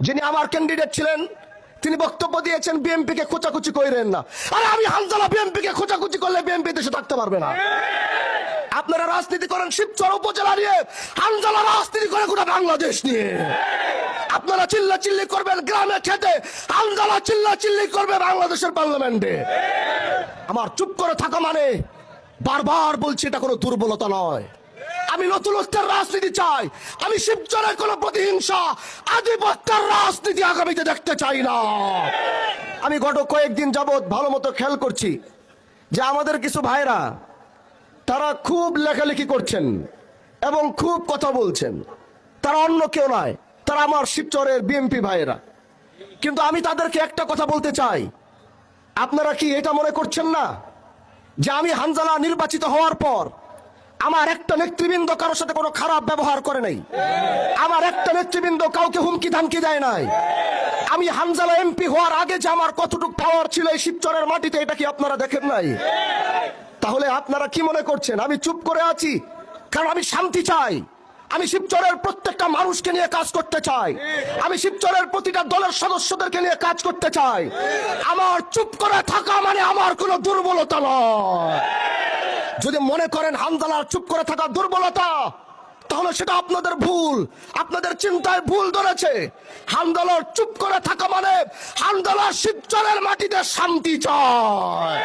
যিনি আমার ক্যান্ডিডেট ছিলেন তিনি বক্তব্য দিয়েছেন বিএনপি কে খোঁচাখুচি কইরেন না। আরে আমি হানজালা বিএনপি কে খোঁচাখুচি করলে বিএনপি দেশে থাকতে পারবে না। আপনারা রাজনীতি করেন শিবচর উপজেলা নিয়ে, হানজালা রাজনীতি করে গোটা বাংলাদেশ নিয়ে। আপনারা চিল্লা চিল্লি করবেন গ্রামে খেতে, হানজালা চিল্লা চিল্লি করবে বাংলাদেশের পার্লামেন্টে। আমার চুপ করে থাকা মানে বারবার বলছি এটা কোনো দুর্বলতা নয়। আমি নতুনত্বের রাজনীতি চাই। আমি শিবচরের কোনো প্রতিহিংসা আধিপত্যের রাজনীতি আগামীতে দেখতে চাই না। আমি গত কয়েকদিন যাবৎ ভালো মতো খেয়াল করছি যে আমাদের কিছু ভাইরা তারা খুব লেখালেখি করছেন এবং খুব কথা বলছেন। তারা অন্য কেউ নয়, তারা আমার শিবচরের বিএনপি ভাইয়েরা। কিন্তু আমি তাদেরকে একটা কথা বলতে চাই, আপনারা কি এটা মনে করছেন না যে আমি হানজালা নির্বাচিত হওয়ার পর আমার একটা নেতৃবৃন্দ কারোর সাথে কোনো খারাপ ব্যবহার করে নাই, আমার একটা নেতৃবৃন্দ কাউকে হুমকি ধামকি দেয় নাই। আমি হানজালা এমপি হওয়ার আগে যে আমার কতটুকু পাওয়ার ছিল এই শিবচরের মাটিতে, এটা কি আপনারা দেখেন নাই? তাহলে আপনারা কি মনে করছেন আমি চুপ করে আছি কারণ আমি শান্তি চাই? আমি শিবচরের প্রত্যেকটা মানুষকে নিয়ে কাজ করতে চাই। আমি শিবচরের প্রতিটা দলের সদস্যদেরকে নিয়ে কাজ করতে চাই। আমার চুপ করে থাকা মানে আমার কোনো দুর্বলতা নয়। যদি মনে করেন হানজালার চুপ করে থাকা দুর্বলতা, তাহলে সেটা আপনাদের ভুল, আপনাদের চিন্তায় ভুল ধরেছে। হানজালার চুপ করে থাকা মানে হানজালা শিবচরের মাটিতে শান্তি চায়।